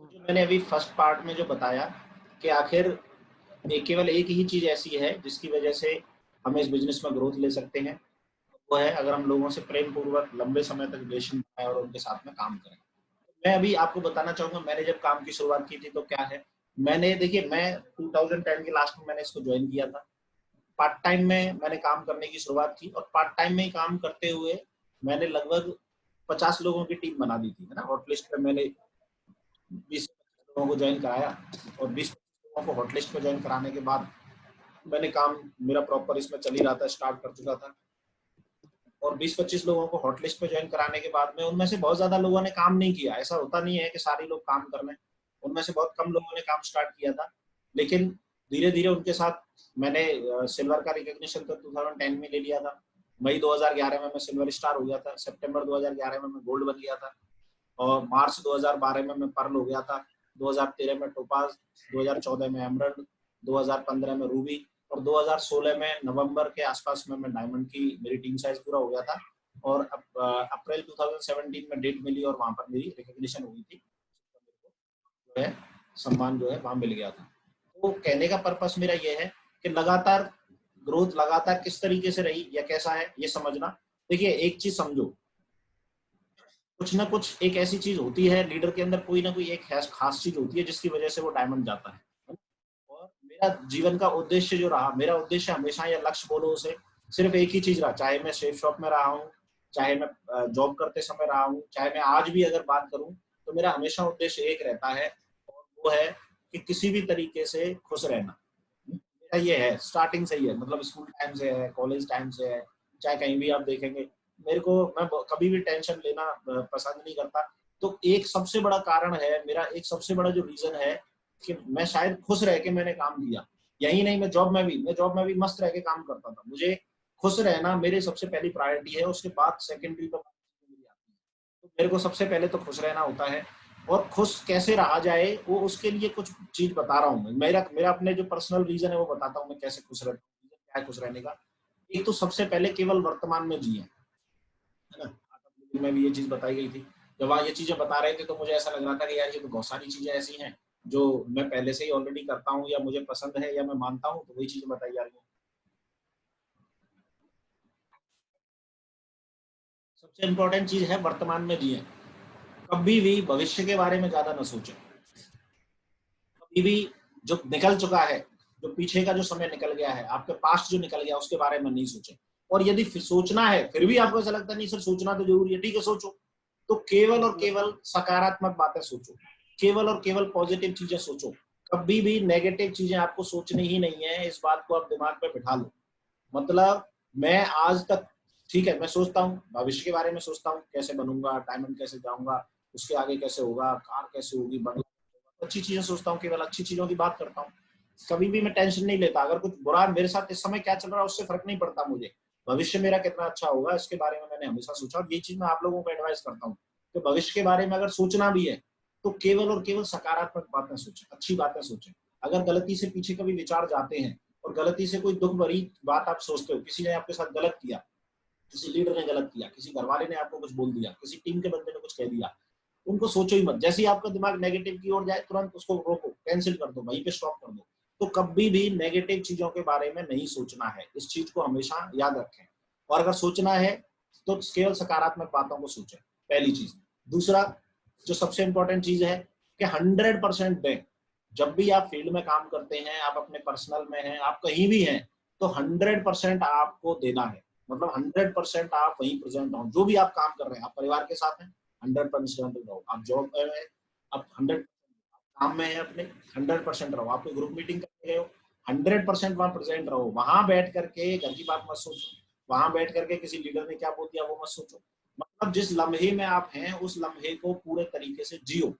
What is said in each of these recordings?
जो मैंने अभी फर्स्ट पार्ट में जो बताया कि आखिर केवल एक ही चीज ऐसी है जिसकी वजह से हम इस बिजनेस में ग्रोथ ले सकते हैं, वो है अगर हम लोगों से प्रेम पूर्वक लंबे समय तक रिलेशन बनाए और उनके साथ में काम करें। मैं अभी आपको बताना चाहूंगा मैंने जब काम की शुरुआत की थी तो क्या है, मैंने देखिए मैं 2010 के लास्ट में मैंने इसको ज्वाइन किया था। पार्ट टाइम में मैंने काम करने की शुरुआत की और पार्ट टाइम में ही काम करते हुए मैंने लगभग 50 लोगों की टीम बना दी थी, है ना। हॉटलिस्ट पे मैंने 20-25 लोगों को ज्वाइन कराया और 20-25 लोगों को हॉटलिस्ट पे ज्वाइन कराने के बाद मैंने काम मेरा प्रॉपर इसमें चल ही रहा था, स्टार्ट कर चुका था। और 20-25 लोगों को हॉटलिस्ट पे ज्वाइन कराने के बाद में उनमें से बहुत ज्यादा लोगों ने काम नहीं किया। ऐसा होता नहीं है कि सारे लोग काम कर रहे हैं, उनमें से बहुत कम लोगों ने काम स्टार्ट किया था। लेकिन धीरे धीरे उनके साथ मैंने सिल्वर का रिकॉग्निशन तो 2010 में ले लिया था। मई 2011 में मैं सिल्वर स्टार हो गया था, सितंबर 2011 में मैं गोल्ड बन गया था और मार्च 2012 में मैं पर्ल हो गया था, 2013 में टोपाज, 2014 में एमरल्ड, 2015 में रूबी और 2016 में नवंबर के आसपास में मैं डायमंड की मेरी टीम साइज पूरा हो गया था। और अप्रैल 2017 में डेट मिली और वहां पर मेरी रिकॉग्निशन हुई थी, जो है सम्मान जो है वहां मिल गया था। तो कहने का पर्पस मेरा ये है कि लगातार ग्रोथ लगातार किस तरीके से रही या कैसा है ये समझना। देखिए एक चीज समझो, कुछ ना कुछ एक ऐसी चीज होती है लीडर के अंदर, कोई ना कोई एक खास चीज होती है जिसकी वजह से वो डायमंड जाता है। और मेरा जीवन का उद्देश्य जो रहा, मेरा उद्देश्य हमेशा या लक्ष्य बोलो उसे, सिर्फ एक ही चीज रहा, चाहे मैं शेफ शॉप में रहा हूँ, चाहे मैं जॉब करते समय रहा हूँ, चाहे मैं आज भी अगर बात करूँ, तो मेरा हमेशा उद्देश्य एक रहता है और वो है कि किसी भी तरीके से खुश रहना। मेरा ये है स्टार्टिंग से ही है, मतलब स्कूल टाइम से है, कॉलेज टाइम से है, चाहे कहीं भी आप देखेंगे मेरे को, मैं कभी भी टेंशन लेना पसंद नहीं करता। तो एक सबसे बड़ा कारण है मेरा, एक सबसे बड़ा जो रीजन है कि मैं शायद खुश रह के मैंने काम किया। यही नहीं, मैं जॉब में भी मस्त रह के काम करता था। मुझे खुश रहना मेरी सबसे पहली प्रायोरिटी है, उसके बाद सेकेंडरी तो मेरी आती है। तो मेरे को सबसे पहले तो खुश रहना होता है। और खुश कैसे रहा जाए वो उसके लिए कुछ चीज बता रहा हूँ मैं, मेरा मेरा अपने जो पर्सनल रीजन है वो बताता हूँ मैं कैसे खुश रहता हूँ, क्या है खुश रहने का। एक तो सबसे पहले केवल वर्तमान में जिए, है ना। में भी ये चीज बताई गई थी, जब वहाँ ये चीजें बता रहे थे तो मुझे ऐसा लग रहा था कि यार ये तो बहुत सारी चीजें ऐसी हैं जो मैं पहले से ही ऑलरेडी करता हूँ या मुझे पसंद है या मैं मानता हूँ, तो वही चीजें बताई जा रही है। सबसे इंपॉर्टेंट चीज है वर्तमान में जिए, कभी भी भविष्य के बारे में ज्यादा ना सोचें। कभी भी जो निकल चुका है, जो पीछे का जो समय निकल गया है, आपके पास्ट जो निकल गया उसके बारे में नहीं सोचें। और यदि फिर सोचना है फिर भी आपको ऐसा लगता है नहीं सर सोचना तो जरूरी है, ठीक है सोचो, तो केवल और केवल सकारात्मक बातें सोचो, केवल और केवल पॉजिटिव चीजें सोचो। कभी भी नेगेटिव चीजें आपको सोचनी ही नहीं है, इस बात को आप दिमाग में बिठा लो। मतलब मैं आज तक, ठीक है मैं सोचता हूँ भविष्य के बारे में, सोचता हूँ कैसे बनूंगा, डायमंड कैसे जाऊंगा, उसके आगे कैसे होगा, कार कैसे होगी, बंगला, अच्छी चीजें सोचता हूँ, केवल अच्छी चीजों की बात करता हूँ। कभी भी मैं टेंशन नहीं लेता, अगर कुछ बुरा मेरे साथ इस समय क्या चल रहा है उससे फर्क नहीं पड़ता मुझे, भविष्य मेरा कितना अच्छा होगा इसके बारे में मैंने हमेशा सोचा। और ये चीज मैं आप लोगों को एडवाइस करता हूँ कि भविष्य के बारे में अगर सोचना भी है तो केवल और केवल सकारात्मक बातें सोचें, अच्छी बातें सोचें। अगर गलती से पीछे कभी विचार जाते हैं और गलती से कोई दुख भरी बात आप सोचते हो, किसी ने आपके साथ गलत किया, किसी लीडर ने गलत किया, किसी घर वाले ने आपको कुछ बोल दिया, किसी टीम के बंदे ने कुछ कह दिया, उनको सोचो ही मत। जैसे ही आपका दिमाग नेगेटिव की ओर जाए तुरंत उसको रोको, कैंसिल कर दो, वहीं पे स्टॉप कर दो। तो कभी भी नेगेटिव चीजों के बारे में नहीं सोचना है, इस चीज को हमेशा याद रखें। और अगर सोचना है तो केवल सकारात्मक बातों को सोचें, पहली चीज। दूसरा जो सबसे इंपॉर्टेंट चीज है कि 100% दें। जब भी आप फील्ड में काम करते हैं, आप अपने पर्सनल में हैं, आप कहीं भी हैं, तो 100% आपको देना है। मतलब 100% आप वहीं प्रेजेंट हो, जो भी आप काम कर रहे हैं, आप परिवार के साथ हैं 100% रहो, आप जॉब में हैं आप 100, काम में है अपने 100% रहो, आप कोई ग्रुप मीटिंग करने गए हो 100% वहां प्रेजेंट रहो। वहां बैठ करके घर की बात मत सोचो, वहां बैठ करके किसी लीडर ने क्या बोल दिया वो मत सोचो। मतलब जिस लम्हे में आप हैं उस लम्हे को पूरे तरीके से जियो।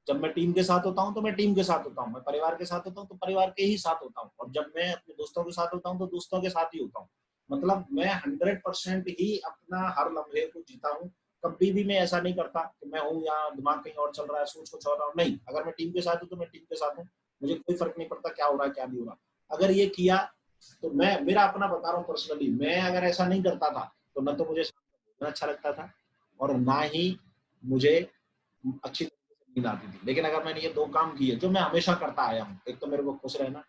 जब मैं टीम के साथ होता हूँ तो मैं टीम के साथ होता हूँ, मैं परिवार के साथ होता हूँ तो परिवार के ही साथ होता हूँ, और जब मैं अपने दोस्तों के साथ होता हूँ तो दोस्तों के साथ ही होता हूँ। मतलब मैं 100% ही अपना हर लम्हे को जीता हूँ। कभी भी मैं ऐसा नहीं करता कि मैं हूँ यहाँ दिमाग कहीं और चल रहा है, सोच कुछ और रहा हूँ, नहीं। अगर मैं टीम के साथ हूँ तो मैं टीम के साथ हूँ, मुझे कोई फर्क नहीं पड़ता क्या हो रहा है क्या नहीं हो रहा। अगर ये किया तो मैं मेरा अपना बता रहा हूँ पर्सनली, मैं अगर ऐसा नहीं करता था तो न तो मुझे अच्छा लगता था और ना ही मुझे अच्छी नींद आती थी। लेकिन अगर मैंने ये 2 काम किए जो मैं हमेशा करता आया हूँ, एक तो मेरे को खुश रहना,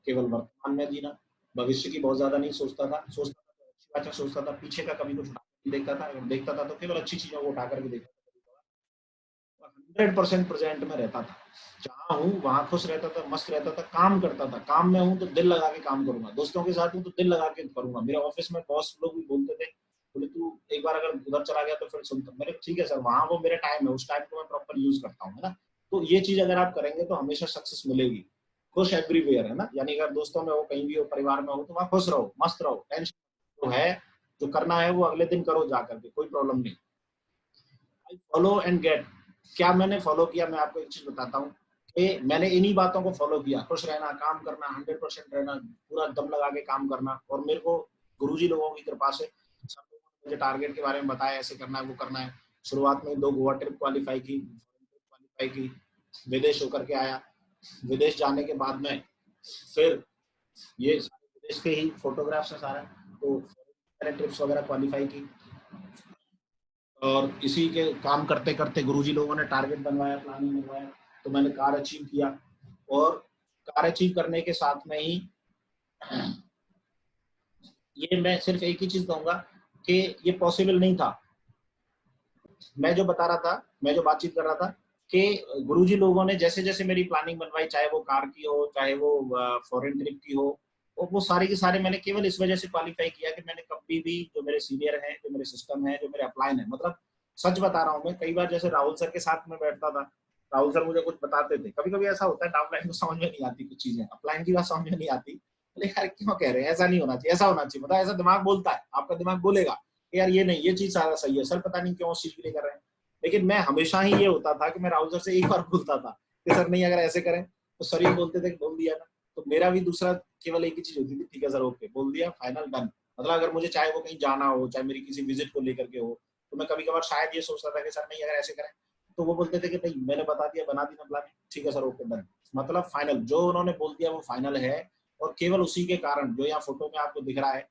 केवल वर्तमान में जीना, भविष्य की बहुत ज्यादा नहीं सोचता था, सोचता था तो अच्छी बातें सोचता था, पीछे का कभी कुछ नहीं देखता था, अगर देखता था तो केवल अच्छी चीजों को उठा करके देखता था, और 100% प्रेजेंट में रहता था। जहाँ हूँ वहाँ खुश रहता था, मस्त रहता था, काम करता था, काम में हूँ तो दिल लगा के काम करूंगा, दोस्तों के साथ हूँ तो दिल लगा के करूंगा। मेरे ऑफिस में बॉस लोग भी बोलते थे, बोले तू एक बार अगर उधर चला गया तो फिर सुनता, मेरे ठीक है सर, वहाँ वो मेरा टाइम है, उस टाइम को मैं प्रॉपर यूज करता हूँ, है ना। तो ये चीज अगर आप करेंगे तो हमेशा सक्सेस मिलेगी। खुश एवरीवेयर, है ना, यानी अगर दोस्तों में हो, कहीं भी हो, परिवार में हो, तो वहाँ खुश रहो, मस्त रहो, टेंशन जो है, जो करना है वो अगले दिन करो जा करके, कोई प्रॉब्लम नहीं। आई फॉलो एंड गेट, क्या मैंने फॉलो किया, मैं आपको एक चीज बताता हूँ कि मैंने इन्हीं बातों को फॉलो किया, खुश रहना, काम करना, 100% रहना, पूरा दम लगा के काम करना। और मेरे को गुरुजी लोगों की कृपा से सब लोगों ने मुझे टारगेट के बारे में बताया, ऐसे करना है, वो करना है। शुरुआत में 2 गोवा ट्रिप क्वालिफाई की, विदेश होकर के आया। विदेश जाने के बाद में फिर ये विदेश के ही फोटोग्राफ्स है सारा, तो मैंने ट्रिप्स वगैरह क्वालिफाई की, और इसी के काम करते करते गुरुजी लोगों ने टारगेट बनवाया, प्लानिंग बनवाया, तो मैंने कार अचीव किया। और कार अचीव करने के साथ में ही ये मैं सिर्फ एक ही चीज कहूंगा कि ये पॉसिबल नहीं था। मैं जो बता रहा था, मैं जो बातचीत कर रहा था कि गुरुजी लोगों ने जैसे जैसे मेरी प्लानिंग बनवाई, चाहे वो कार की हो, चाहे वो फॉरेन ट्रिप की हो, वो सारे के सारे मैंने केवल इस वजह से क्वालिफाई किया कि मैंने कभी भी, जो मेरे सीनियर हैं, जो मेरे सिस्टम है, जो मेरे अपलाइन है, मतलब सच बता रहा हूँ मैं, कई बार जैसे राहुल सर के साथ में बैठता था, राहुल सर मुझे कुछ बताते थे, कभी कभी ऐसा होता है डाउनलाइन को समझ में नहीं आती कुछ चीजें, अपलाइन की बात समझ में नहीं आती, बोले यार क्यों कह रहे हैं, ऐसा नहीं होना चाहिए, ऐसा होना चाहिए, मतलब ऐसा दिमाग बोलता है, आपका दिमाग बोलेगा यार ये नहीं, ये चीज सारा सही है, सर पता नहीं क्यों उस चीज के लिए कर रहे हैं। लेकिन मैं हमेशा ही ये होता था कि मैं राहुल सर से एक बार बोलता था कि सर नहीं अगर ऐसे करें, तो सर ये बोलते थे कि बोल दिया ना, तो मेरा भी दूसरा केवल एक ही चीज होती थी, ठीक है सर ओके, बोल दिया, फाइनल डन। मतलब अगर मुझे चाहे वो कहीं जाना हो, चाहे मेरी किसी विजिट को लेकर के हो, तो मैं कभी कभार शायद ये सोचता था कि सर नहीं अगर ऐसे करें, तो वो बोलते थे कि नहीं मैंने बता दिया, बना दी ना प्लान, ठीक है सर ओके डन। मतलब फाइनल, जो उन्होंने बोल दिया वो फाइनल है। और केवल उसी के कारण जो यहाँ फोटो में आपको दिख रहा है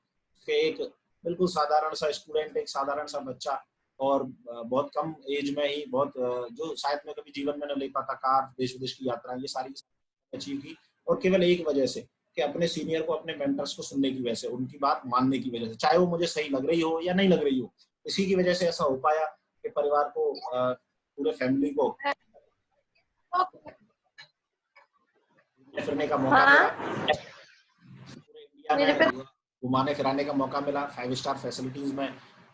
कि एक बिल्कुल साधारण सा स्टूडेंट, एक साधारण सा बच्चा, और बहुत कम एज में ही, बहुत जो शायद मैं कभी जीवन में न ले पाता, कार, देश विदेश की यात्रा, ये सारी अचीव की। और केवल एक वजह से कि अपने सीनियर को, अपने मेंटर्स को सुनने की वजह से, उनकी बात मानने की वजह से, चाहे वो मुझे सही लग रही हो या नहीं लग रही हो, इसी की वजह से ऐसा हो पाया कि परिवार को, पूरे फैमिली को फिरने का मौका मिला, पूरे इंडिया में घुमाने फिराने का मौका मिला, 5 स्टार फैसिलिटीज में।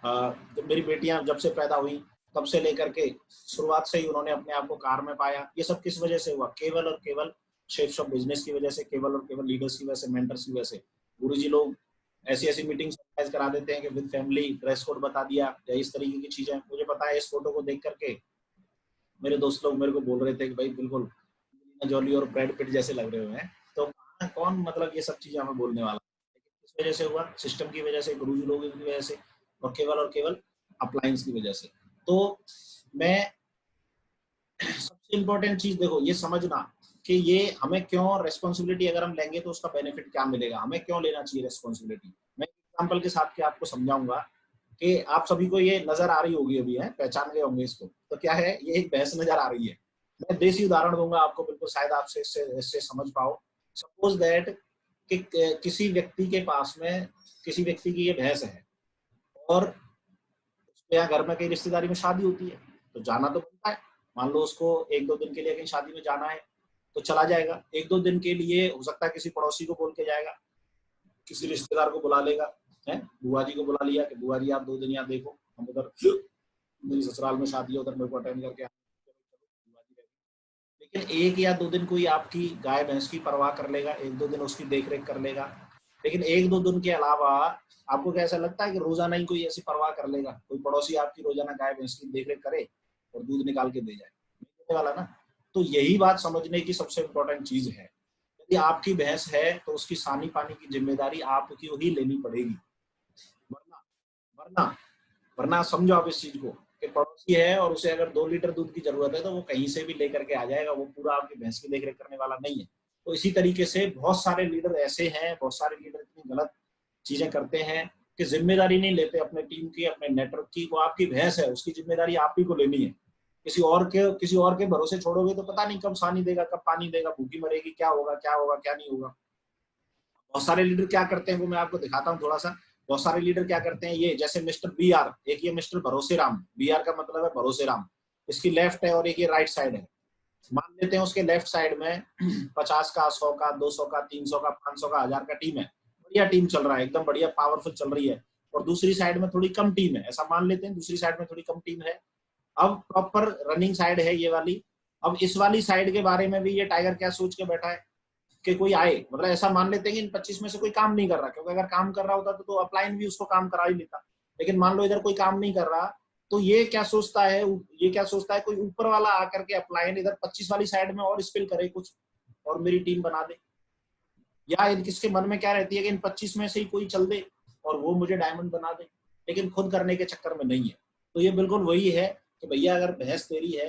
जब मेरी बेटियां जब से पैदा हुई तब से लेकर के शुरुआत से ही उन्होंने अपने आप को कार में पाया। ये सब किस वजह से हुआ? केवल और केवल शेप्स ऑफ बिजनेस की वजह से, केवल और केवल लीडर्स की वजह से, मेंटर्स की वजह से। गुरुजी लोग ऐसी ऐसी मीटिंग्स ऑर्गेनाइज करा देते हैं कि विद फैमिली ड्रेस कोड बता दिया, या इस तरीके की चीजें। मुझे पता है, इस फोटो को देख करके मेरे दोस्त लोग मेरे को बोल रहे थे कि भाई बिल्कुल जॉली और ब्रैड पिट जैसे लग रहे हुए हैं। तो कौन मतलब ये सब चीजें हमें बोलने वाला, लेकिन किस वजह से हुआ? सिस्टम की वजह से, गुरुजी लोगों की वजह से, और केवल अप्लायंस की वजह से। तो मैं सबसे इम्पोर्टेंट चीज देखो ये समझना कि ये हमें क्यों रिस्पॉन्सिबिलिटी अगर हम लेंगे तो उसका बेनिफिट क्या मिलेगा, हमें क्यों लेना चाहिए रिस्पॉन्सिबिलिटी। मैं एग्जाम्पल के साथ के आपको समझाऊंगा कि आप सभी को ये नजर आ रही होगी, अभी है पहचान गए होंगे इसको। तो क्या है, ये एक भैंस नजर आ रही है। मैं देसी उदाहरण दूंगा आपको, बिल्कुल शायद आपसे इससे समझ पाओ। सपोज दैट कि किसी व्यक्ति के पास में, किसी व्यक्ति की ये भैंस है, और उसके यहाँ घर में कहीं रिश्तेदारी में शादी होती है, तो जाना तो बनता है। मान लो उसको 1-2 दिन के लिए कहीं शादी में जाना है, तो चला जाएगा। 1-2 दिन के लिए हो सकता है किसी पड़ोसी को बोल के जाएगा, किसी रिश्तेदार को बुला लेगा, है बुआ जी को बुला लिया कि बुआ जी आप 2 दिन यहाँ देखो, हम उधर मेरी ससुराल में शादी है, उधर मेरे को अटेंड करके लेकिन 1 या 2 दिन कोई आपकी गाय भैंस की परवाह कर लेगा, 1-2 दिन उसकी देख रेख कर लेगा। लेकिन 1-2 दिन के अलावा आपको कैसा लगता है कि रोजाना ही कोई ऐसी परवाह कर लेगा? कोई पड़ोसी आपकी रोजाना गाय भैंस की देख रेख करे और दूध निकाल के दे जाए? नहीं देने वाला ना। तो यही बात समझने की सबसे इम्पोर्टेंट चीज है। यदि आपकी भैंस है तो उसकी सानी पानी की जिम्मेदारी आपकी ही लेनी पड़ेगी, वरना वरना वरना समझो आप इस चीज को कि पड़ोसी है और उसे अगर 2 लीटर दूध की जरूरत है तो वो कहीं से भी लेकर के आ जाएगा, वो पूरा आपकी भैंस की देखरेख करने वाला नहीं है। तो इसी तरीके से बहुत सारे लीडर ऐसे हैं, बहुत सारे लीडर इतनी गलत चीजें करते हैं कि जिम्मेदारी नहीं लेते अपने टीम की, अपने नेटवर्क की। वो आपकी भैंस है, उसकी जिम्मेदारी आप ही को लेनी है। किसी और के भरोसे छोड़ोगे तो पता नहीं कब सानी देगा, कब पानी देगा, भूखी मरेगी, क्या होगा क्या होगा क्या नहीं होगा। बहुत सारे लीडर क्या करते हैं वो मैं आपको दिखाता हूँ थोड़ा सा। बहुत सारे लीडर क्या करते हैं, ये जैसे मिस्टर बी आर, एक ये मिस्टर भरोसे राम, बी आर का मतलब है भरोसे राम, इसकी लेफ्ट है और एक ये राइट साइड है। मान लेते हैं उसके लेफ्ट साइड में 50 का, 100 का, 200 का, 300 का, 500 का, 1000 का टीम है, बढ़िया टीम चल रहा है, एकदम बढ़िया पावरफुल चल रही है। और दूसरी साइड में थोड़ी कम टीम है, ऐसा मान लेते हैं दूसरी साइड में थोड़ी कम टीम है। अब प्रॉपर रनिंग साइड है ये वाली। अब इस वाली साइड के बारे में भी ये टाइगर क्या सोच के बैठा है कि कोई आए, मतलब ऐसा मान लेते हैं कि इन 25 में से कोई काम नहीं कर रहा, क्योंकि अगर काम कर रहा होता तो अपलाइन भी उसको काम करा ही लेता। लेकिन मान लो इधर कोई काम नहीं कर रहा, तो ये क्या सोचता है, कोई ऊपर वाला आकर के अपलाइन इधर 25 वाली साइड में और स्पिल करे कुछ और मेरी टीम बना दे। या किसके मन में क्या रहती है कि इन 25 में से ही कोई चल दे और वो मुझे डायमंड बना दे, लेकिन खुद करने के चक्कर में नहीं है। तो ये बिल्कुल वही है कि भैया अगर भैंस तेरी है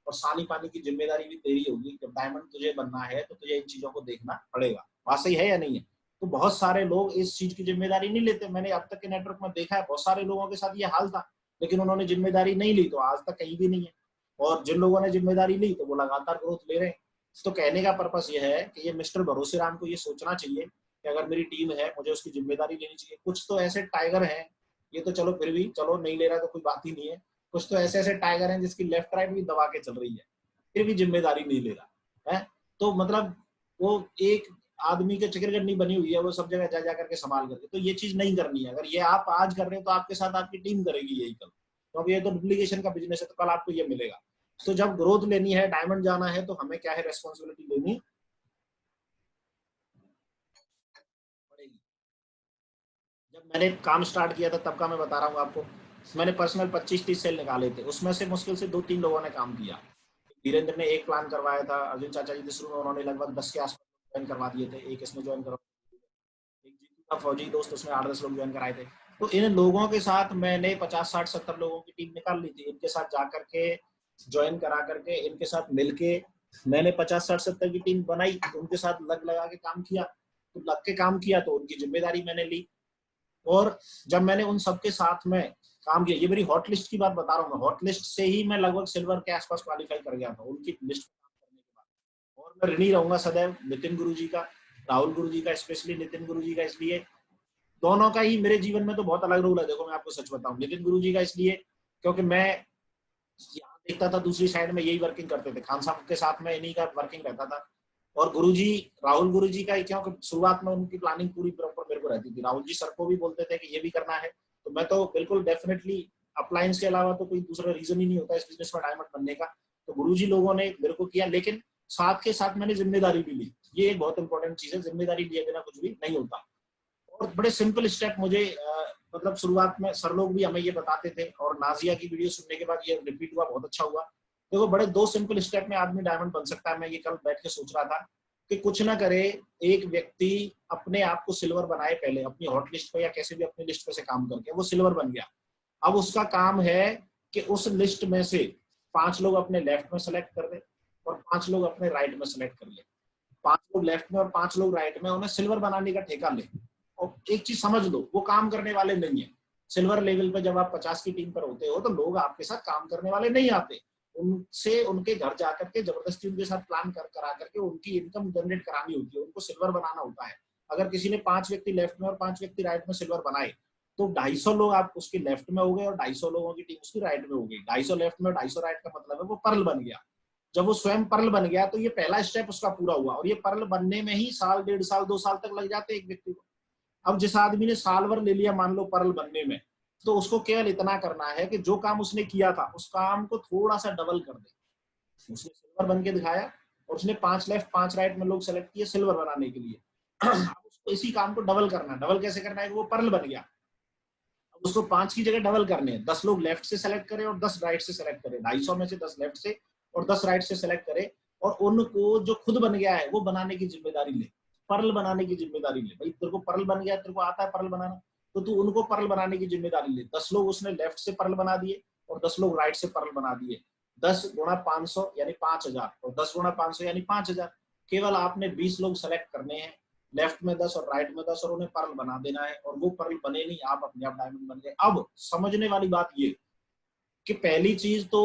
और सानी पानी की जिम्मेदारी भी तेरी होगी, जब डायमंड तुझे बनना है तो तुझे इन चीजों को देखना पड़ेगा। बात सही है या नहीं है? तो बहुत सारे लोग इस चीज की जिम्मेदारी नहीं लेते। मैंने अब तक के नेटवर्क में देखा है बहुत सारे लोगों के साथ ये हाल था, लेकिन उन्होंने जिम्मेदारी नहीं ली तो आज तक कहीं भी नहीं है। और जिन लोगों ने जिम्मेदारी ली तो वो लगातार ग्रोथ ले रहे हैं। तो कहने का पर्पस ये है कि ये मिस्टर भरोसे राम को ये सोचना चाहिए कि अगर मेरी टीम है मुझे उसकी जिम्मेदारी लेनी चाहिए। कुछ तो ऐसे टाइगर हैं, ये तो चलो फिर भी चलो नहीं ले रहा तो कोई बात ही नहीं है। कुछ तो ऐसे ऐसे टाइगर हैं जिसकी लेफ्ट राइट भी दबा के चल रही है, फिर भी जिम्मेदारी नहीं ले रहा है। तो मतलब वो एक आदमी के चक्कर नहीं बनी हुई है, वो सब जगह जा करके संभाल करके। तो ये चीज नहीं करनी है। अगर ये आप आज कर रहे हो तो आपके साथ आपकी टीम करेगी यही कल, क्योंकि ये तो डुप्लीकेशन का बिजनेस है, तो कल आपको ये मिलेगा। तो जब ग्रोथ लेनी है, डायमंड जाना है, तो हमें क्या है, रेस्पॉन्सिबिलिटी लेनी पड़ेगी। जब मैंने काम स्टार्ट किया था तब का मैं बता रहा हूँ आपको, मैंने पर्सनल 25-30 सेल निकाले थे, उसमें से मुश्किल से 2-3 लोगों ने काम किया। धीरेन्द्र ने एक प्लान करवाया था, अर्जुन चाचा जी थे शुरू में, उन्होंने लगभग 10 के आसपास ज्वाइन करवा दिए थे, एक इसमें ज्वाइन करवा, एक जीतू का फौजी दोस्त, उसमें 8-10 लोग ज्वाइन कराए थे। तो इन लोगों के साथ मैंने 50-60-70 लोगों की टीम निकाल ली थी। इनके साथ जाकर के ज्वाइन करा करके इनके साथ मिलके मैंने 50-60-70 की टीम बनाई, उनके साथ लग लगा के काम किया। तो लग के काम किया तो उनकी जिम्मेदारी मैंने ली। और जब मैंने उन सबके साथ में काम किया, ये मेरी हॉट लिस्ट की बात बता रहा हूँ, मैं हॉट लिस्ट से ही मैं लगभग सिल्वर के आसपास क्वालिफाई कर गया था उनकी लिस्ट में काम करने के बाद। और मैं ऋणी रहूंगा सदैव नितिन गुरु जी का, राहुल गुरु जी का, स्पेशली नितिन गुरु जी का, इसलिए दोनों का ही मेरे जीवन में तो बहुत अलग रोल है। देखो मैं आपको सच बताऊं, नितिन गुरु जी का इसलिए क्योंकि मैं यहाँ देखता था दूसरी साइड में यही वर्किंग करते थे, खान साहब के साथ में इन्हीं का वर्किंग रहता था। और गुरुजी, राहुल गुरुजी का क्योंकि शुरुआत में उनकी प्लानिंग पूरी प्रॉपर मेरे को रहती थी। राहुल जी सर को भी बोलते थे कि ये भी करना है, तो मैं तो बिल्कुल डेफिनेटली अप्लायंस के अलावा तो कोई दूसरा रीजन ही नहीं होता इस बिजनेस में डायमंड बनने का। तो गुरुजी लोगों ने मेरे को किया, लेकिन साथ के साथ मैंने जिम्मेदारी भी ली। ये एक बहुत इंपॉर्टेंट चीज है, जिम्मेदारी लिए बिना कुछ भी नहीं होता। और बड़े सिंपल स्टेप मुझे मतलब शुरुआत में सर लोग भी हमें ये बताते थे, और नाजिया की वीडियो सुनने के बाद ये रिपीट हुआ, बहुत अच्छा हुआ। देखो बड़े 2 सिंपल स्टेप में आदमी डायमंड बन सकता है। मैं ये कल बैठ के सोच रहा था कि कुछ ना करे, एक व्यक्ति अपने आप को सिल्वर बनाए, पहले अपनी हॉट लिस्ट पे या कैसे भी अपनी लिस्ट पे से काम करके वो सिल्वर बन गया। अब उसका काम है कि उस लिस्ट में से 5 लोग अपने लेफ्ट में सेलेक्ट कर दे और 5 लोग अपने राइट में सेलेक्ट कर ले। 5 लोग लेफ्ट में और 5 लोग राइट में, उन्हें सिल्वर बनाने का ठेका ले। और एक चीज समझ लो, वो काम करने वाले नहीं है। सिल्वर लेवल पे जब आप 50 की टीम पर होते हो तो लोग आपके साथ काम करने वाले नहीं आते, उनसे उनके घर जाकर के जबरदस्ती उनके साथ प्लान करा करके उनकी इनकम जनरेट करानी होती है, उनको सिल्वर बनाना होता है। अगर किसी ने 5 व्यक्ति लेफ्ट में और 5 व्यक्ति राइट में सिल्वर बनाए तो 250 लोग आप उसके लेफ्ट में हो गए और 250 लोगों की टीम उसकी राइट में हो गई। 250 लेफ्ट में और 250 राइट का मतलब है वो पर्ल बन गया। जब वो स्वयं पर्ल बन गया तो ये पहला स्टेप उसका पूरा हुआ, और ये पर्ल बनने में ही साल, 1.5 साल, 2 साल तक लग जाते एक व्यक्ति को। अब जिस आदमी ने साल भर ले लिया मान लो पर्ल बनने में, तो उसको केवल इतना करना है कि जो काम उसने किया था उस काम को थोड़ा सा डबल कर दे। उसने सिल्वर बन के दिखाया और उसने 5 लेफ्ट 5 राइट में लोग सेलेक्ट किए सिल्वर बनाने के लिए। अब उसको इसी काम को डबल करना है। डबल कैसे करना है? वो पर्ल बन गया, अब उसको 5 की जगह डबल करने हैं। 10 लोग लेफ्ट से सेलेक्ट करें और 10 राइट से सेलेक्ट करें। 250 में से 10 लेफ्ट से और 10 राइट से सेलेक्ट करें, और उनको जो खुद बन गया है वो बनाने की जिम्मेदारी ले, पर्ल बनाने की जिम्मेदारी ले। भाई तेरे को पर्ल बन गया, तेरे को आता है पर्ल बनाना, तो तू उनको पर्ल बनाने की जिम्मेदारी ले। 10 लोग उसने लेफ्ट से पर्ल बना दिए और 10 लोग राइट से पर्ल बना दिए। 10 गुणा 500 यानी 5000, और 10 गुणा 500 यानी 5000। केवल आपने 20 लोग सेलेक्ट करने हैं, लेफ्ट में 10 और राइट में 10, और उन्हें पर्ल बना देना है, और वो पर्ल बने नहीं, आप अपने आप डायमंड बन गए। अब समझने वाली बात ये, कि पहली चीज तो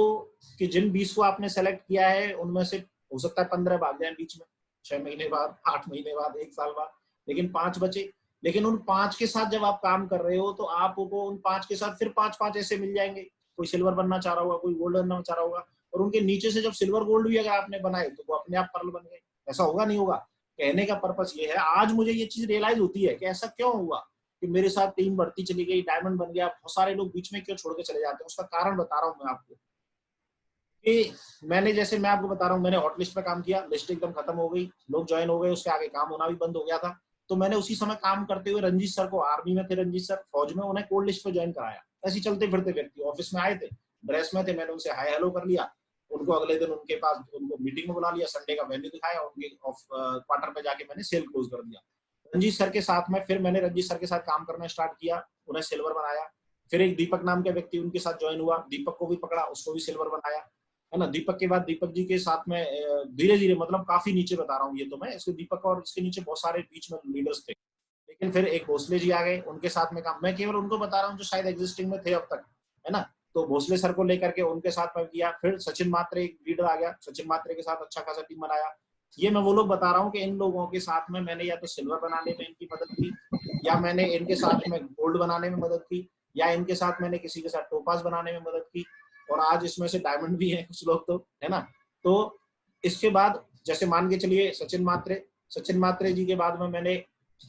कि जिन 20 को आपने सेलेक्ट किया है उनमें से हो सकता है 15 भाग जाए बीच में, 6 महीने बाद, 8 महीने बाद, 1 साल बाद, लेकिन 5 बचे। लेकिन उन 5 के साथ जब आप काम कर रहे हो तो आपको उन 5 के साथ फिर 5-5 ऐसे मिल जाएंगे। कोई सिल्वर बनना चाह रहा होगा, कोई गोल्ड बनना चाह रहा होगा, और उनके नीचे से जब सिल्वर गोल्ड भी अगर आपने बनाए तो वो अपने आप पर्ल बन गए। ऐसा होगा नहीं होगा? कहने का पर्पस ये है, आज मुझे ये चीज रियलाइज होती है कि ऐसा क्यों हुआ कि मेरे साथ टीम बढ़ती चली गई, डायमंड बन गया, बहुत सारे लोग बीच में क्यों छोड़ के चले जाते हैं। उसका कारण बता रहा हूँ मैं आपको कि मैं आपको बता रहा हूँ, मैंने हॉट लिस्ट पे काम किया, लिस्ट एकदम खत्म हो गई, लोग ज्वाइन हो गए, उसके आगे काम होना भी बंद हो गया था। तो मैंने उसी समय काम करते हुए रंजीत सर को, आर्मी में थे रंजीत सर, फौज में, उन्हें कोल्ड लिस्ट पे ज्वाइन कराया। ऐसे चलते फिरते व्यक्ति ऑफिस में आए थे, ड्रेस में थे, मैंने उनसे हाय हेलो कर लिया, उनको अगले दिन उनके पास उनको मीटिंग में बुला लिया, संडे का वेन्यू दिखाया, उनके क्वार्टर पे जाके मैंने सेल क्लोज कर दिया रंजीत सर के साथ में। फिर मैंने रंजीत सर के साथ काम करना स्टार्ट किया, उन्हें सिल्वर बनाया। फिर एक दीपक नाम के व्यक्ति उनके साथ ज्वाइन हुआ, दीपक को भी पकड़ा, उसको भी सिल्वर बनाया, है ना। दीपक के बाद दीपक जी के साथ में धीरे धीरे, मतलब काफी नीचे बता रहा हूँ ये तो मैं, इसके दीपक और इसके नीचे बहुत सारे बीच में लीडर्स थे। लेकिन फिर एक भोसले जी आ गए, उनके साथ में काम, मैं केवल उनको बता रहा हूँ जो शायद एग्जिस्टिंग में थे अब तक, है ना। तो भोसले सर को लेकर के उनके साथ में किया। फिर सचिन मात्रे एक लीडर आ गया, सचिन मात्रे के साथ अच्छा खासा टीम बनाया। ये मैं वो लोग बता रहा हूँ कि इन लोगों के साथ में मैंने या तो सिल्वर बनाने में इनकी मदद की, या मैंने इनके साथ में गोल्ड बनाने में मदद की, या इनके साथ मैंने किसी के साथ टोपास बनाने में मदद की, और आज इसमें से डायमंड भी है कुछ लोग तो, है ना। तो इसके बाद जैसे मान के चलिए सचिन मात्रे जी के बाद में मैंने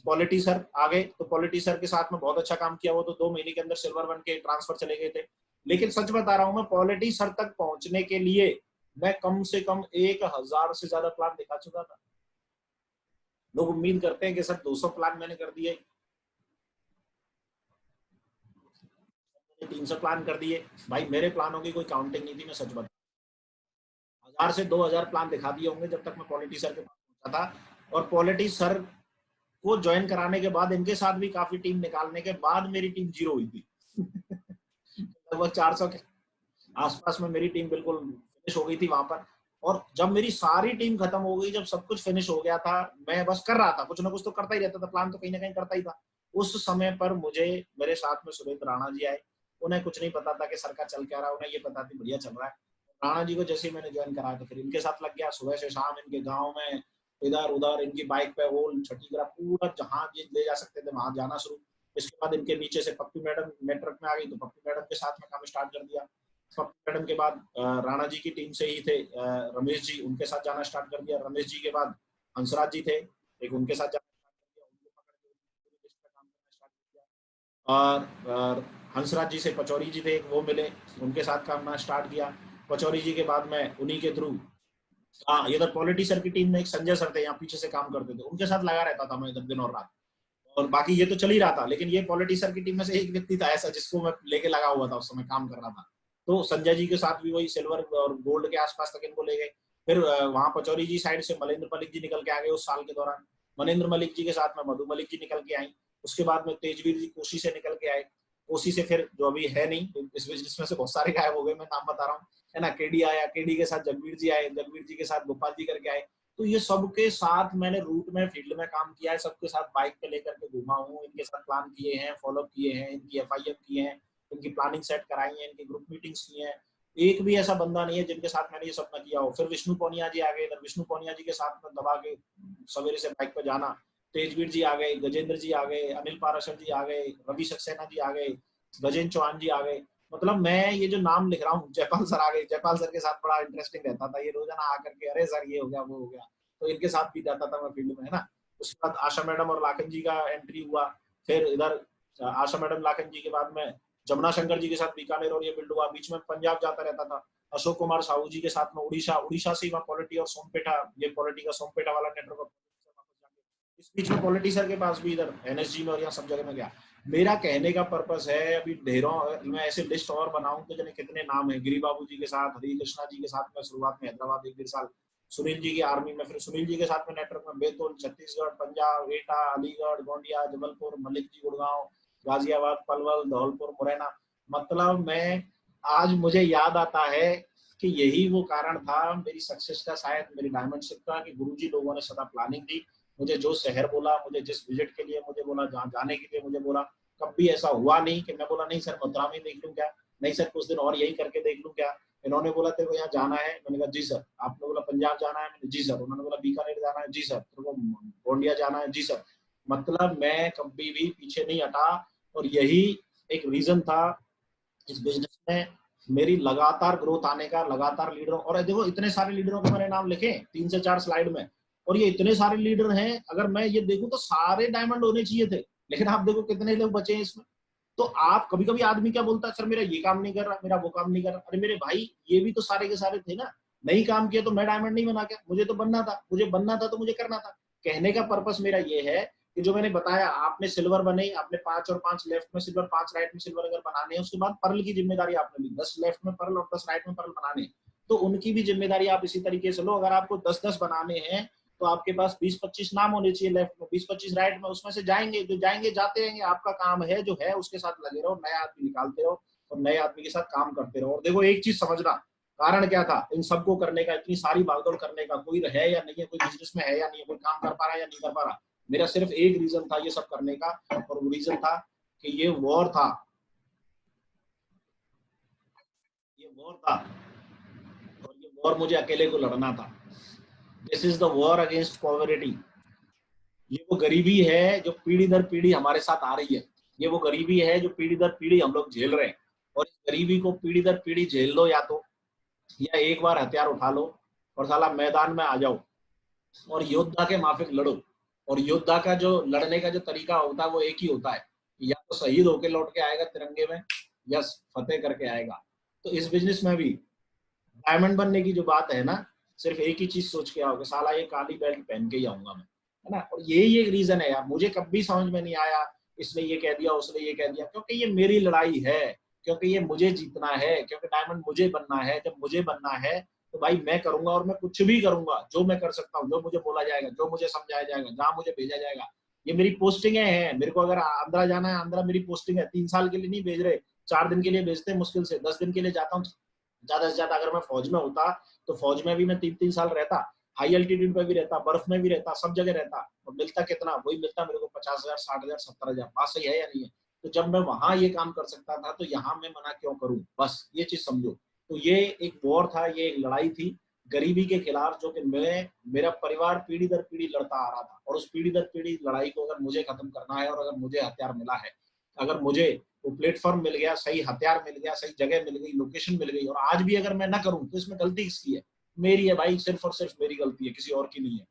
पॉलिटी सर आ गए, तो पॉलिटी सर के साथ में बहुत अच्छा काम किया, वो तो 2 महीने के अंदर सिल्वर बन के ट्रांसफर चले गए थे। लेकिन सच बता रहा हूं मैं, पॉलिटी सर तक पहुंचने के लिए मैं कम से कम 1000 से ज्यादा प्लान दिखा चुका था। लोग उम्मीद करते हैं कि सर 200 प्लान मैंने कर दिए, 300 प्लान कर दिए। भाई मेरे प्लानों की कोई काउंटिंग नहीं थी, मैं सच बता, 1000 से 2000 प्लान दिखा दिए होंगे जब तक मैं पॉलिटी सर के पास पहुंचा था। और पॉलिटी सर को ज्वाइन कराने के बाद, इनके साथ भी काफी टीम निकालने के बाद मेरी टीम 0 हुई थी। लगभग 400 के आसपास में मेरी टीम बिल्कुल फिनिश हो गई थी वहां पर। और जब मेरी सारी टीम खत्म हो गई, जब सब कुछ फिनिश हो गया था, मैं बस कर रहा था, कुछ ना कुछ तो करता ही रहता था, प्लान तो कहीं ना कहीं करता ही था। उस समय पर मुझे मेरे साथ में सुरेंद्र राणा जी आए। उन्हें कुछ नहीं पता था कि सर का चल क्या रहा है, उन्हें ये पता थी बढ़िया चल रहा है। राणा जी को जैसे ही मैंने ज्वाइन करा तो फिर इनके साथ लग गया, सुबह से शाम इनके गाँव में इधर उधर, इनकी बाइक पे होल छठीगढ़ पूरा जहां ये ले जा सकते थे वहां जाना शुरू। इसके बाद इनके नीचे से पप्पी मैडम नेटवर्क में आ गई, तो पप्पी मैडम के साथ में काम स्टार्ट कर दिया। पप्पी मैडम के बाद राणा जी की टीम से ही थे रमेश जी, उनके साथ जाना स्टार्ट कर दिया। रमेश जी के बाद हंसराज जी थे, एक उनके साथ जाना स्टार्ट कर दिया, उनको पकड़ के पूरी लिस्ट पे काम करना स्टार्ट कर दिया। और हंसराज जी से पचौरी जी थे, वो मिले, उनके साथ काम करना स्टार्ट किया। पचौरी जी के बाद में उन्हीं के थ्रू, हाँ, इधर पॉलिटी सर की टीम में एक संजय सर थे, यहाँ पीछे से काम करते थे, उनके साथ लगा रहता था मैं इधर दिन और रात। और बाकी ये तो चल ही रहा था, लेकिन ये पॉलिटी सर की टीम में से एक व्यक्ति था ऐसा जिसको मैं लेके लगा हुआ था, उस समय काम कर रहा था। तो संजय जी के साथ भी वही सिल्वर और गोल्ड के आसपास तक इनको ले गए। फिर वहां पचौरी जी साइड से मलेंद्र मलिक जी निकल के आ गए उस साल के दौरान। मनेंद्र मलिक जी के साथ में मधु मलिक जी निकल के आई। उसके बाद में तेजवीर जी कोसी से निकल के आए। कोसी से फिर जो अभी है नहीं, इस बिजनेस में से बहुत सारे गायब हो गए, मैं नाम बता रहा हूँ, है ना। केडी आया, केडी के साथ जगवीर जी आए, जगवीर जी के साथ गोपाल जी करके आए। तो ये सबके साथ मैंने रूट में फील्ड में काम किया है, सबके साथ बाइक पे लेकर के घुमा हूँ, इनके साथ प्लान किए हैं, फॉलो किए हैं, इनकी एफआईएफ किए हैं, इनकी प्लानिंग सेट कराई है, इनकी ग्रुप मीटिंग्स की हैं। एक भी ऐसा बंदा नहीं है जिनके साथ मैंने ये सब ना किया हो। फिर विष्णु पोनिया जी आ गए, इधर विष्णु पोनिया जी के साथ में दबा के सवेरे से बाइक पे जाना। तेजवीर जी आ गए, गजेंद्र जी आ गए, अनिल पाराशर जी आ गए, रवि सक्सेना जी आ गए, गजेंद्र चौहान जी आ गए। मतलब मैं ये जो नाम लिख रहा हूँ, जयपाल सर आ गए, जयपाल सर के साथ बड़ा इंटरेस्टिंग रहता था, ये रोजाना आकर के अरे सर ये हो गया वो हो गया, तो इनके साथ भी जाता था मैं फील्ड में, है ना। उसके बाद आशा मैडम और लाखन जी का एंट्री हुआ। फिर इधर आशा मैडम लाखन जी के बाद में जमुना शंकर जी के साथ बीकानेर और ये बिल्ड हुआ। बीच में पंजाब जाता रहता था अशोक कुमार साहू जी के साथ में, उड़ीसा, उड़ीसा से वहाँ पॉलिटी और सोमपेटा, ये पॉलिटी का सोमपेटा वाला नेटवर्क। इस बीच में पॉलिटी सर के पास भी इधर एनएसजी में और यहाँ सब जगह में गया। मेरा कहने का पर्पस है, अभी ढेरों मैं ऐसे लिस्ट और बनाऊं तो जाने कितने नाम है। गिरी बाबू जी के साथ, हरी कृष्णा जी के साथ में शुरुआत में हैदराबाद 1-1.5 साल, सुनील जी की आर्मी में, फिर सुनील जी के साथ में नेटवर्क में बैतूल, छत्तीसगढ़, पंजाब, एटा, अलीगढ़, गोंडिया, जबलपुर, मलिक जी गुड़गांव, गाजियाबाद, पलवल, धौलपुर, मुरैना। मतलब मैं आज मुझे याद आता है कि यही वो कारण था मेरी सक्सेस का, शायद मेरी डायमंड शिप का, कि गुरुजी लोगों ने सदा प्लानिंग दी। मुझे जो शहर बोला, मुझे जिस विजिट के लिए मुझे बोला, जहाँ जाने के लिए मुझे बोला, कभी ऐसा हुआ नहीं कि मैं बोला नहीं सर मथुरा में देख लूं क्या, नहीं सर कुछ दिन और यही करके देख लूं क्या? इन्होंने बोला तेरे को यहाँ जाना है, मैंने कहा जी सर। आपने बोला पंजाब जाना है, मैंने जी सर। उन्होंने बोला बीकानेर जाना है, जी सर। तेरे को गोंडिया जाना है, जी सर। मतलब मैं कभी भी पीछे नहीं हटा, और यही एक रीजन था इस बिजनेस में मेरी लगातार ग्रोथ आने का, लगातार लीडरों, और देखो इतने सारे लीडरों के मैंने नाम लिखे 3 से 4 स्लाइड में, और ये इतने सारे लीडर हैं, अगर मैं ये देखूं तो सारे डायमंड होने चाहिए थे, लेकिन आप देखो कितने लोग बचे हैं इसमें। तो आप कभी कभी आदमी क्या बोलता है, सर मेरा ये काम नहीं कर रहा, मेरा वो काम नहीं कर रहा। अरे मेरे भाई ये भी तो सारे के सारे थे ना, नहीं काम किया तो मैं डायमंड नहीं बना क्या? मुझे तो बनना था, मुझे बनना था तो मुझे करना था। कहने का पर्पस मेरा ये है कि जो मैंने बताया, आपने सिल्वर बने, आपने 5 और 5 लेफ्ट में सिल्वर, 5 राइट में सिल्वर अगर बनाने हैं, उसके बाद पर्ल की जिम्मेदारी आपने ली, 10 लेफ्ट में पर्ल और 10 राइट में पर्ल बनाने, तो उनकी भी जिम्मेदारी आप इसी तरीके से लो। अगर आपको 10-10 बनाने हैं तो आपके पास 20-25 नाम होने चाहिए लेफ्ट में, 20-25 राइट में, उसमें से जाएंगे जो जाएंगे, जाते रहेंगे। आपका काम है जो है उसके साथ लगे रहो, नया आदमी निकालते रहो और नए आदमी के साथ काम करते रहो। और देखो एक चीज समझना, कारण क्या था इन सबको करने का, इतनी सारी भागदौड़ करने का? कोई है या नहीं है, कोई बिजनेस में है या नहीं है, कोई काम कर पा रहा है या नहीं कर पा रहा? मेरा सिर्फ एक रीजन था ये सब करने का, और वो रीजन था कि ये वॉर था, ये वॉर था, और ये वॉर मुझे अकेले को लड़ना था। This is the war against poverty. ये वो गरीबी है जो पीढ़ी दर पीढ़ी हमारे साथ आ रही है, ये वो गरीबी है जो पीढ़ी दर पीढ़ी हम लोग झेल रहे हैं। और इस गरीबी को पीढ़ी दर पीढ़ी झेल लो, या तो या एक बार हथियार उठा लो और साला मैदान में आ जाओ और योद्धा के माफिक लड़ो। और योद्धा का जो लड़ने का जो तरीका होता है वो एक ही होता है, या तो शहीद होके लौट के आएगा तिरंगे में, या फतेह करके आएगा। तो इस बिजनेस में भी डायमंड बनने की जो बात है ना, सिर्फ एक ही चीज सोच के आओगे, साला ये काली बेल्ट पहन के ही आऊंगा मैं, है ना। और यही एक रीजन है यार, मुझे कभी समझ में नहीं आया इसने ये कह दिया उसने ये कह दिया, क्योंकि ये मेरी लड़ाई है, क्योंकि ये मुझे जीतना है, क्योंकि डायमंड मुझे बनना है। जब मुझे बनना है तो भाई मैं करूंगा, और मैं कुछ भी करूंगा जो मैं कर सकता हूँ, जो मुझे बोला जाएगा, जो मुझे समझाया जाएगा, जहां मुझे भेजा जाएगा। ये मेरी पोस्टिंग है, मेरे को अगर आंध्रा जाना है, आंध्रा मेरी पोस्टिंग है, 3 साल के लिए नहीं भेज रहे, 4 दिन के लिए भेजते हैं, मुश्किल से 10 दिन के लिए जाता हूँ ज्यादा से ज्यादा। अगर मैं फौज में होता तो फौज में भी मैं 3-3 साल रहता, हाई एल्टीट्यूड पे भी रहता, बर्फ में भी रहता, सब जगह रहता, और मिलता कितना? वही मिलता मेरे को 50,000, 60,000, 70,000। बात सही है या नहीं है? तो जब मैं वहां ये काम कर सकता था तो यहाँ मैं मना क्यों करूं? बस ये चीज समझो। तो ये एक वॉर था, ये एक लड़ाई थी गरीबी के खिलाफ, जो कि मेरा परिवार पीढ़ी दर पीढ़ी लड़ता आ रहा था। और उस पीढ़ी दर पीढ़ी लड़ाई को अगर मुझे खत्म करना है, और अगर मुझे हथियार मिला है, अगर मुझे वो प्लेटफॉर्म मिल गया, सही हथियार मिल गया, सही जगह मिल गई, लोकेशन मिल गई, और आज भी अगर मैं ना करूं तो इसमें गलती किसकी है? मेरी है भाई, सिर्फ और सिर्फ मेरी गलती है, किसी और की नहीं है।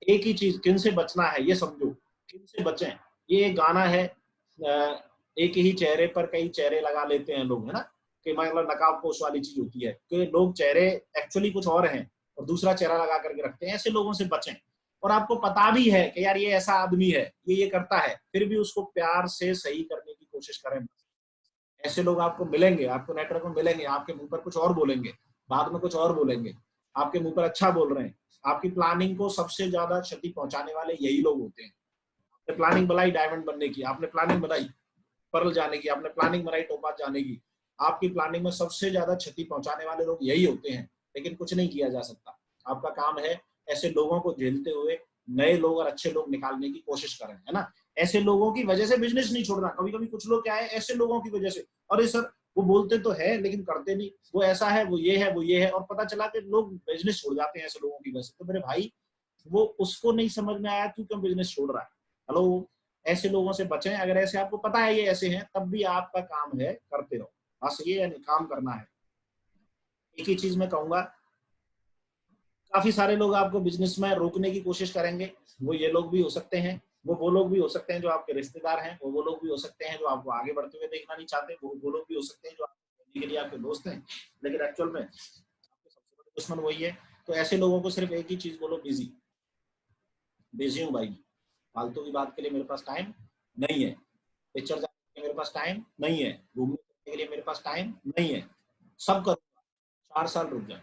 एक ही चीज, किन से बचना है ये समझो, किन से बचें। ये एक गाना है, एक ही चेहरे पर कई चेहरे लगा लेते हैं लोग, है ना, कि मतलब नकाब पोश वाली चीज होती है कि लोग चेहरे एक्चुअली कुछ और हैं और दूसरा चेहरा लगा करके रखते हैं। ऐसे लोगों से बचें। और आपको पता भी है कि यार ये ऐसा आदमी है, ये करता है, फिर भी उसको प्यार से सही करने की कोशिश करें। ऐसे लोग आपको मिलेंगे, आपको नेटवर्क में मिलेंगे, आपके मुंह पर कुछ और बोलेंगे, बाद में कुछ और बोलेंगे, आपके मुंह पर अच्छा बोल रहे हैं। आपकी प्लानिंग को सबसे ज्यादा क्षति पहुंचाने वाले यही लोग होते हैं। आपने प्लानिंग बनाई डायमंड बनने की, आपने प्लानिंग बनाई पर्ल जाने की, आपने प्लानिंग बनाई टोपाज जाने की, आपकी प्लानिंग में सबसे ज्यादा क्षति पहुंचाने वाले लोग यही होते हैं। लेकिन कुछ नहीं किया जा सकता। आपका काम है ऐसे लोगों को झेलते हुए नए लोग और अच्छे लोग निकालने की कोशिश करें, है ना। ऐसे लोगों की वजह से बिजनेस नहीं छोड़ना। कभी कभी कुछ लोग क्या है, ऐसे लोगों की वजह से, अरे सर वो बोलते तो है लेकिन करते नहीं, वो ऐसा है, वो ये है, वो ये है, और पता चला कि लोग बिजनेस छोड़ जाते हैं ऐसे लोगों की वजह से। तो मेरे भाई, वो उसको नहीं समझ में आया तू क्यों बिजनेस छोड़ रहा है। हेलो, ऐसे लोगों से बचें। अगर ऐसे आपको पता है ये ऐसे हैं, तब भी आपका काम है करते रहो, बस ये यानी काम करना है। एक ही चीज मैं कहूंगा, काफी सारे लोग आपको बिजनेस में रोकने की कोशिश करेंगे। वो ये लोग भी हो सकते हैं, वो लोग भी हो सकते हैं जो आपके रिश्तेदार हैं, वो लोग भी हो सकते हैं जो आपको आगे बढ़ते हुए देखना नहीं चाहते, वो लोग भी हो सकते हैं जो आपको के लिए आपके दोस्त हैं, लेकिन एक्चुअल में आपके सबसे बड़े दुश्मन वही है। तो ऐसे लोगों को सिर्फ एक ही चीज बोलो, बिजी। बिजी हूँ भाई, फालतू की बात के लिए मेरे पास टाइम नहीं है, पिक्चर जाने के लिए मेरे पास टाइम नहीं है, घूमने के लिए मेरे पास टाइम नहीं है, सब करूंगा, 4 साल रुक जाए।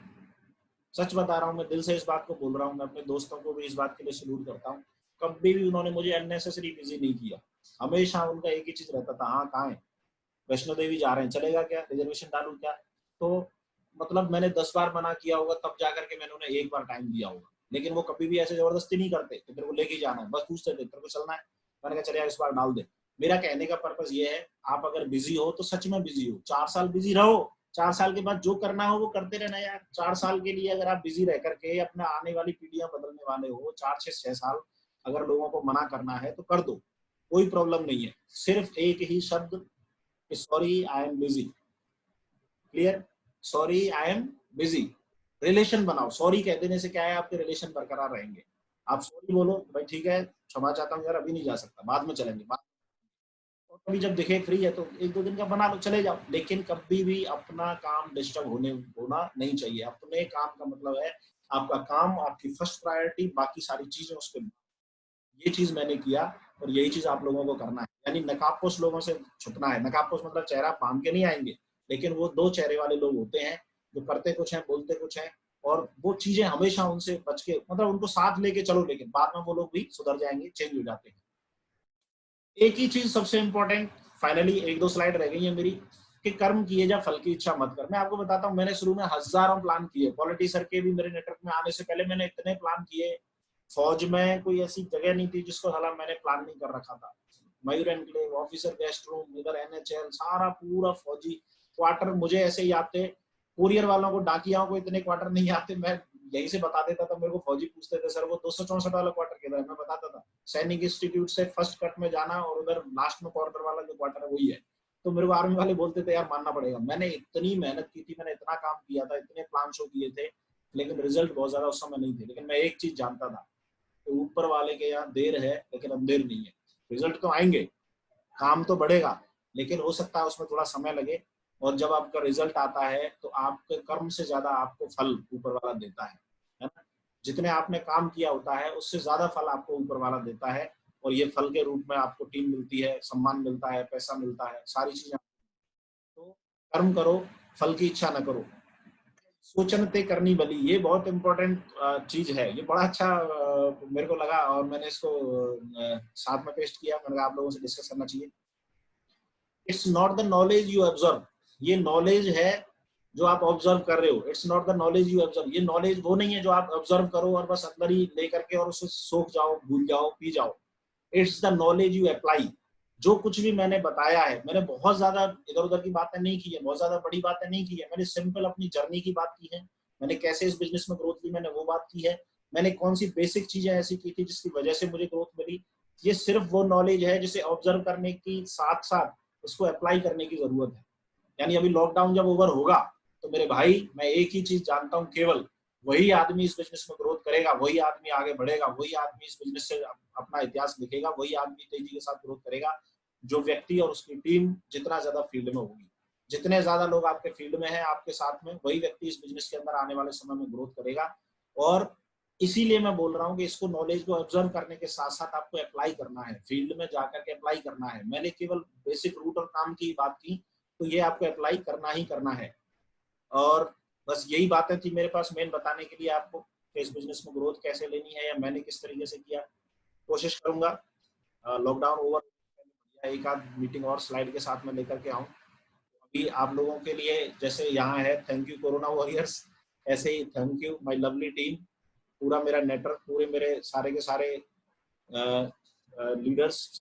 सच बता रहा हूँ, मैं दिल से इस बात को बोल रहा हूँ। मैं अपने दोस्तों को भी इस बात के लिए सल्यूट करता हूँ। कभी भी उन्होंने मुझे अननेसेसरी बिजी नहीं किया। हमेशा उनका एक ही चीज रहता था, हाँ कहाँ है, वैष्णो देवी जा रहे हैं, चलेगा क्या, रिजर्वेशन डालू क्या? तो मतलब मैंने 10 बार मना किया होगा, तब जाकर के मैंने उन्हें एक बार टाइम दिया होगा। लेकिन वो कभी भी ऐसे जबरदस्ती नहीं करते कि तेरे को लेके जाना है, बस पूछते थे तेरे को चलना है, मैंने कहा चल यार इस बार डाल दे। मेरा कहने का पर्पस ये है, आप अगर बिजी हो तो सच में बिजी हो, 4 साल बिजी रहो, 4 साल के बाद जो करना हो वो करते रहना यार। 4 साल के लिए अगर आप बिजी रह करके अपना आने वाली पीढ़ियां बदलने वाले हो, 4 से 6 साल अगर लोगों को मना करना है तो कर दो, कोई प्रॉब्लम नहीं है। सिर्फ एक ही शब्द, sorry I am busy, clear, sorry I am busy. Relation बनाओ, सॉरी कह देने से क्या है, आपके रिलेशन बरकरार रहेंगे। आप सॉरी बोलो, भाई ठीक है क्षमा चाहता हूँ यार, अभी नहीं जा सकता, बाद में चलेंगे, और कभी जब दिखे फ्री है तो 1-2 दिन का बना लो, चले जाओ। लेकिन कभी भी अपना काम डिस्टर्ब होना नहीं चाहिए। अपने काम का मतलब है आपका काम, आपकी फर्स्ट प्रायोरिटी, बाकी सारी चीजें उसके। ये चीज मैंने किया और यही चीज आप लोगों को करना है। यानी नकाबपोश लोगों से छुपना है। नकाबपोश मतलब चेहरा बांध के नहीं आएंगे, लेकिन वो 2 चेहरे वाले लोग होते हैं जो करते कुछ है बोलते कुछ है, और वो चीजें हमेशा उनसे बच के, मतलब उनको साथ लेके चलो, लेकिन बाद में वो लोग भी सुधर जाएंगे, चेंज हो जाते हैं। एक ही चीज सबसे इंपॉर्टेंट, फाइनली 1-2 स्लाइड रह गई है मेरी, कि कर्म किए जा फल की इच्छा मत कर। मैं आपको बताता हूँ, मैंने शुरू में हजारों प्लान किए, पॉलिटी सर के भी मेरे नेटवर्क में आने से पहले मैंने इतने प्लान किए। फौज में कोई ऐसी जगह नहीं थी जिसको हालांकि मैंने प्लान नहीं कर रखा था। मयूर एनक्लेव, ऑफिसर गेस्ट रूम, इधर एनएचएल, सारा पूरा फौजी क्वार्टर मुझे ऐसे ही आते। कुरियर वालों को, डाकियाओं को इतने क्वार्टर नहीं आते, मैं यहीं से बता देता था। मेरे को फौजी पूछते थे सर वो 264 वाला क्वार्टर किधर है, मैं बताता था सैनिक इंस्टीट्यूट से फर्स्ट कट में जाना और उधर लास्ट में कॉर्नर वाला जो क्वार्टर है वही है। तो मेरे को आर्मी वाले बोलते थे यार मानना पड़ेगा, मैंने इतनी मेहनत की थी, मैंने इतना काम किया था, इतने प्लान शो किए थे, लेकिन रिजल्ट बहुत ज्यादा उस समय नहीं थे। लेकिन मैं एक चीज जानता था कि ऊपर वाले के यहाँ देर है लेकिन अंधेर नहीं है। रिजल्ट तो आएंगे, काम तो बढ़ेगा, लेकिन हो सकता है उसमें थोड़ा समय लगे। और जब आपका रिजल्ट आता है तो आपके कर्म से ज्यादा आपको फल ऊपर वाला देता है ना। जितने आपने काम किया होता है उससे ज्यादा फल आपको ऊपर वाला देता है, और ये फल के रूप में आपको टीम मिलती है, सम्मान मिलता है, पैसा मिलता है, सारी चीजें। तो कर्म करो, फल की इच्छा न करो, सोचनते करनी बली, ये बहुत इंपॉर्टेंट चीज है। ये बड़ा अच्छा मेरे को लगा और मैंने इसको साथ में पेस्ट किया। मैंने कहा आप लोगों से डिस्कस करना चाहिए। It's not the knowledge you observe, ये नॉलेज है जो आप ऑब्जर्व कर रहे हो। It's not the knowledge you observe, ये नॉलेज वो नहीं है जो आप ऑब्जर्व करो और बस अंदर ही लेकर के और उसे सोख जाओ, भूल जाओ, पी जाओ। It's the knowledge you apply. जो कुछ भी मैंने बताया है, मैंने बहुत ज्यादा इधर उधर की बातें नहीं की है, बहुत ज्यादा बड़ी बातें नहीं की है, मैंने सिंपल अपनी जर्नी की बात की है। मैंने कैसे इस बिजनेस में ग्रोथ ली, मैंने वो बात की है। मैंने कौन सी बेसिक चीजें ऐसी की थी जिसकी वजह से मुझे ग्रोथ मिली। ये सिर्फ वो नॉलेज है जिसे ऑब्जर्व करने की साथ साथ उसको अप्लाई करने की जरूरत है। यानी अभी लॉकडाउन जब ओवर होगा तो मेरे भाई, मैं एक ही चीज जानता हूँ, केवल वही आदमी इस बिजनेस में ग्रोथ करेगा, वही आदमी आगे बढ़ेगा, वही आदमी इस बिजनेस से अपना इतिहास लिखेगा, वही आदमी तेजी के साथ ग्रोथ करेगा जो व्यक्ति और उसकी टीम जितना ज्यादा फील्ड में होगी। जितने ज्यादा लोग आपके फील्ड में है आपके साथ में, वही व्यक्ति इस बिजनेस के अंदर आने वाले समय में ग्रोथ करेगा। और इसीलिए मैं बोल रहा हूँ कि इसको, नॉलेज को ऑब्जर्व करने के साथ साथ आपको अप्लाई करना है, फील्ड में जाकर के अप्लाई करना है। मैंने केवल बेसिक रूट और काम की बात की, तो ये आपको अप्लाई करना ही करना है। और बस यही बातें थी मेरे पास मेन बताने के लिए आपको कि इस बिजनेस में ग्रोथ कैसे लेनी है या मैंने किस तरीके से किया। कोशिश करूंगा लॉकडाउन ओवर एक आध मीटिंग और स्लाइड के साथ में लेकर के आऊं। अभी आप लोगों के लिए जैसे यहाँ है थैंक यू कोरोना वॉरियर्स, ऐसे ही thank you my lovely team, पूरा मेरा नेटवर्क, पूरे मेरे सारे के सारे लीडर्स,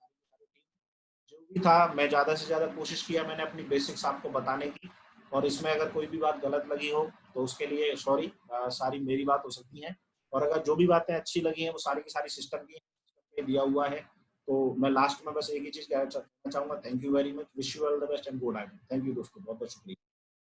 जो भी था। मैं ज्यादा से ज्यादा कोशिश किया मैंने अपनी बेसिक्स आपको बताने की। और इसमें अगर कोई भी बात गलत लगी हो तो उसके लिए सॉरी, सारी मेरी बात हो सकती है। और अगर जो भी बातें अच्छी लगी हैं वो सारी की सारी सिस्टम की दिया हुआ है। तो मैं लास्ट में बस एक ही चीज कहना चाहूंगा, thank you very much, wish you all the best and good night. Thank you दोस्तों, बहुत बहुत शुक्रिया।